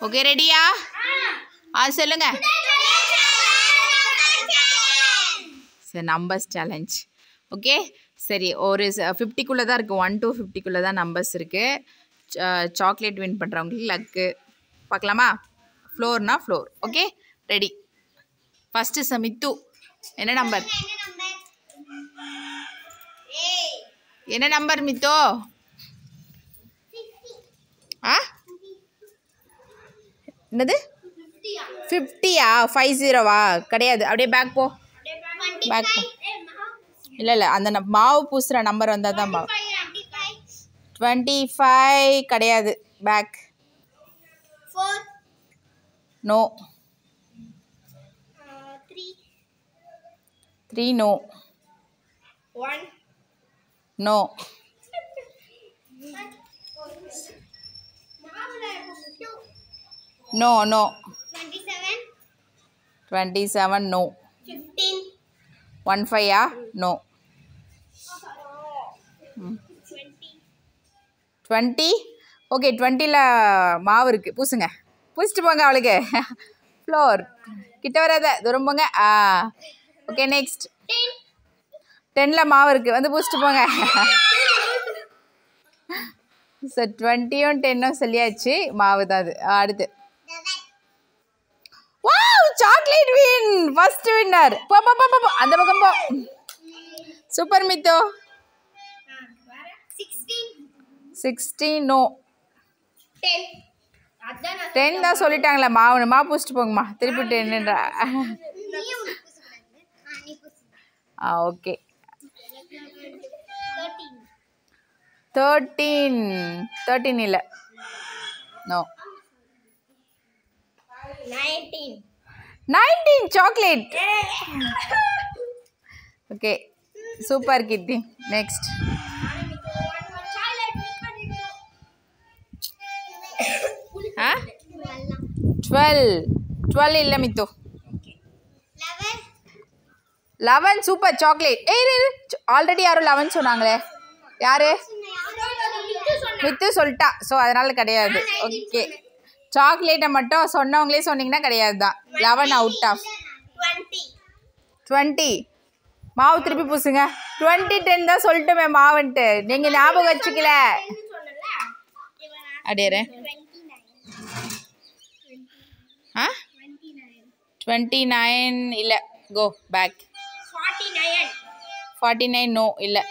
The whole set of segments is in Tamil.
ஓகே ரெடியா? சொல்லுங்க. சரி, நம்பர்ஸ் சேலஞ்ச். ஓகே சரி, ஒரு 50க்குள்ளே தான் இருக்குது. 1 to 50க்குள்ளே தான் நம்பர்ஸ் இருக்குது. சாக்லேட் வின் பண்ணுறவங்களுக்கு லக்கு. பார்க்கலாமா? ஃப்ளோர்னா ஃப்ளோர். Okay ready. ஃபஸ்ட்டு சமித்து. என்ன நம்பர்? என்ன நம்பர் மித்தோ? என்னது 50யா? 50வா? கிடையாது. அப்படியே பேக் போ, பேக் போ. இல்லை அந்த மாவு பூசுகிற நம்பர் வந்தால் தான் மாவு. 25 கிடையாது. Pack. No. 3 no. 1 no. No, no. 27 no. 15 ya? No. 20 okay. 20ல மாவு இருக்குது, பூசுங்க. பூசிட்டு போங்க அவளுக்கு. ஃப்ளோர் கிட்ட வராத, தூரம் போங்க. Okay next. 10ல மாவு இருக்குது, வந்து பூசிட்டு போங்க. சார் 20யும் 10ம் சொல்லியாச்சு, மாவு தான் அது. அடுத்து wow, chocolate win. First winner. போ போ போ போ, அந்த பக்கம் போ. சூப்பர் மித்தோ. 16 நோ. 10 தான் சொல்லிட்டாங்களே. மாவு பூசிட்டு போங்கம்மா. திருப்பி 10ன்றா. ஓகே. 13 இல்லை. நோ. 19 சாக்லேட். ஓகே சூப்பர் கிட்டி. நெக்ஸ்ட். 12 இல்லை மித்து. 11 super chocolate. ஆல்ரெடி யாரும் 11 சொன்னாங்களே. யாரு? மித்து சொல்லிட்டா. ஸோ அதனால கிடையாது. ஓகே, சாக்லேட்டை மட்டும் சொன்னவங்களே சொன்னீங்கன்னா கிடையாது தான். 11 அவுட் ஆஃப் 20. மாவு திருப்பி பூசுங்க. 20 10 தான் சொல்லிட்டுமே மாவுன்ட்டு. நீங்கள் ஞாபகம் வச்சுக்கல. அடியாரு 29 இல்லை. Go back. 49 நோ. இல்லை.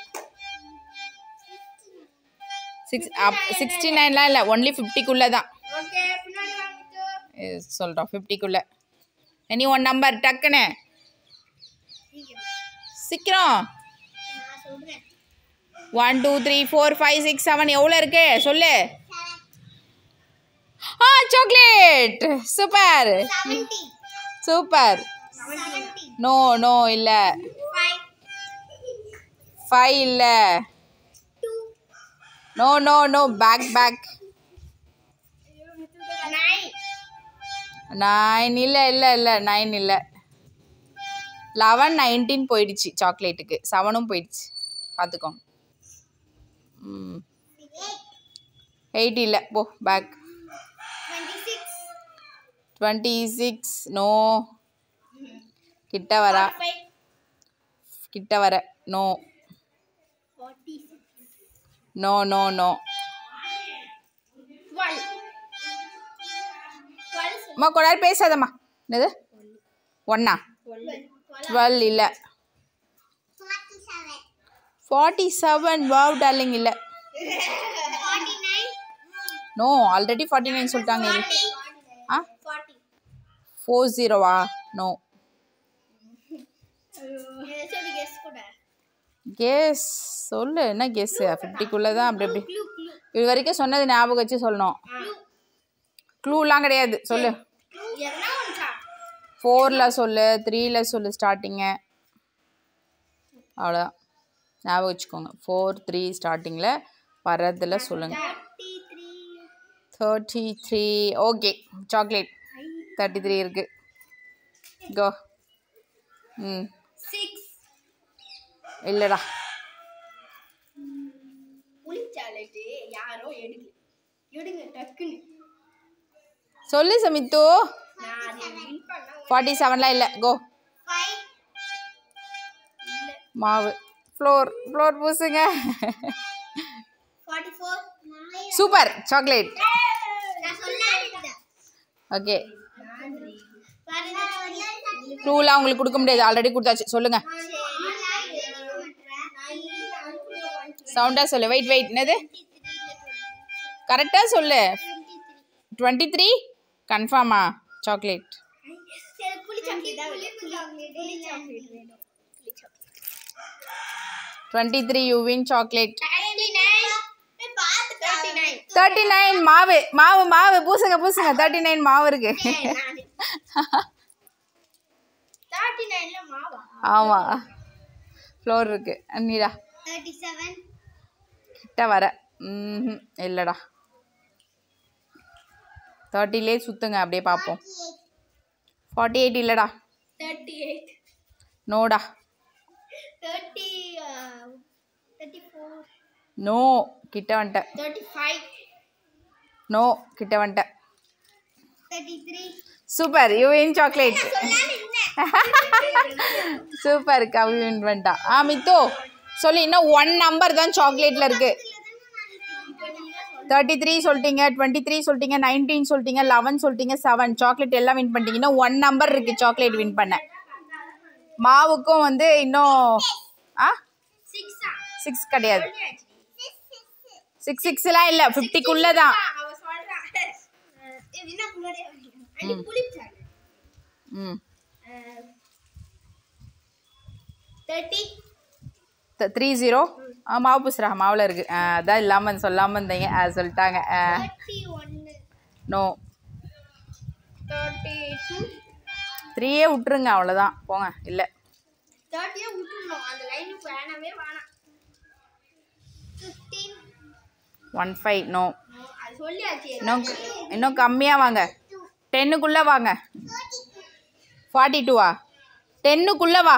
69லாம் இல்லை. ஒன்லி 50க்குள்ளே தான் சொல்கிறோம். 50க்குள்ளே. எனி ஒன் நம்பர் டக்குன்னு சீக்கிரம். 1 2 3 4 5 6 7 எவ்வளோ இருக்கு சொல்லு. Chocolate. Super super. No no இல்லை. 5 இல்லை. No no no. Back back. 9 இல்லை இல்லை இல்லை. 9 இல்லை. 11 19 போயிடுச்சு சாக்லேட்டுக்கு. 7ம் போயிடுச்சு, பார்த்துக்கோங்க. 8 இல்லை. போ பேக். 26 நோ. கிட்ட வர நோ நோ நோ நோ. அம்மா கொஞ்ச நேரம் பேசாதம்மா. என்னது 1 12 இல்லை. 47 வாவ் டார்லிங் இல்லை. நோ, ஆல்ரெடி 49 சொல்லிட்டாங்க. 40வா? நோ. கெஸ் சொல்லு. என்ன கெஸ்ஸு? 50க்குள்ளே தான். அப்படி அப்படி இது வரைக்கும் சொன்னது ஞாபகம் வச்சு சொல்லணும். க்ளூலாம் கிடையாது. சொல்லு. 4ல் சொல்லு, 3ல் சொல்லு ஸ்டார்டிங்கு. அவ்வளோதான், ஞாபகம் வச்சுக்கோங்க. 4 3 ஸ்டார்டிங்கில் வரதில் சொல்லுங்கள். 33. ஓகே, சாக்லேட் 33 இருக்குது. கோ. 6 இல்லைடா. புளிச்சாலட்டு யாரோ எடுங்க டக்குன்னு. சொல்லு சமித்து. 47லாம் இல்லை. கோ. மாவு. ஃப்ளோர் பூசுங்க. சூப்பர். சாக்லேட். ஓகே. க்ளூலாம் உங்களுக்கு கொடுக்க முடியாது, ஆல்ரெடி கொடுத்தாச்சு. சொல்லுங்க. சவுண்டா சொல்லு. வெயிட் என்னது? கரெக்டாக சொல்லு. 23 கன்ஃபார்மா? Chocolate 23 you win chocolate. 39 மாவு பூசுங்க 39 மாவு இருக்கு. ஆமா, ஃப்ளோர் இருக்கு. அண்ணிடா 37 கிட்ட வர. இல்லடா, 30லே சுத்துங்க, அப்படியே பார்ப்போம். 48 இல்லடா. 38 நோடா. 34 நோ, கிட்ட வந்துட்ட. 35 நோ, கிட்ட வந்துட்ட. 33 super, you win chocolate. Super, Kavi win பண்ணிட்டா. மித்து சொல்லு. இன்னும் 1 நம்பர் தான் சாக்லேட்ல இருக்கு. 33 சொல்லிட்டீங்க, 23 சொல்லிட்டீங்க, 19 சொல்லிட்டீங்க, 11 சொல்லிட்டீங்க, 7 சாக்லேட் எல்லாம் வின் பண்ணிட்டீங்க. இன்னும் 1 நம்பர் இருக்கு சாக்லேட் வின் பண்ண. மாவுக்கும் வந்து இன்னும் 6 கிடையாது. 6 இல்லை, 50க்குள்ள தான். 30 மாவு பூசுறா. மாவுல இருக்கு. அதான் இல்லாம சொல்லாம இருந்தீங்க, சொல்லிட்டாங்க. நோ. 3 விட்டுருங்க, அவ்வளோதான். போங்க. இல்லை 15 நோ. இன்னும் கம்மியாக வாங்க. 10க்குள்ளே வாங்க. 42வா? 10க்குள்ளே வா.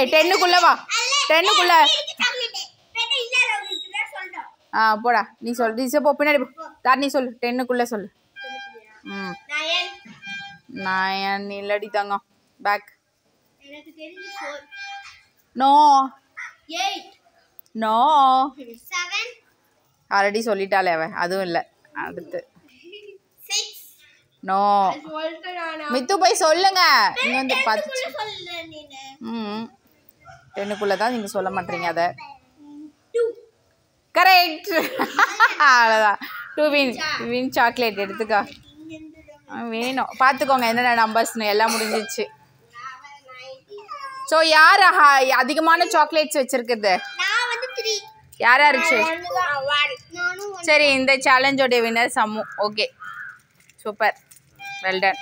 10க்குள்ளே வா. 10க்குள்ளே. போடா. நீ சொல்லு. நீ போ பின்னாடி போ. நீ சொல்லு. 10க்குள்ளே சொல்லு. 9 இல்லடி தங்கம். பேக். நோ. 8 நோ. 7 ஆல்ரெடி சொல்லிட்டாலே அவ. அதுவும் இல்லை. அடுத்து 6 நோ. மித்து போய் சொல்லுங்க. நீங்க வந்து 10க்குள்ளே தான் நீங்க சொல்ல மாட்டீங்க. அதை கரெக்ட். அவ்வளோதான். 2 வின் சாக்லேட் எடுத்துக்கோ. வேணும் பார்த்துக்கோங்க என்னென்ன நம்பர்ஸ்னு. எல்லாம் முடிஞ்சிச்சு. ஸோ யார் அதிகமான சாக்லேட்ஸ் வச்சிருக்குது? யாரா இருந்துச்சு? சரி, இந்த சேலஞ்சோட winner Sammu. Okay, super, well ton.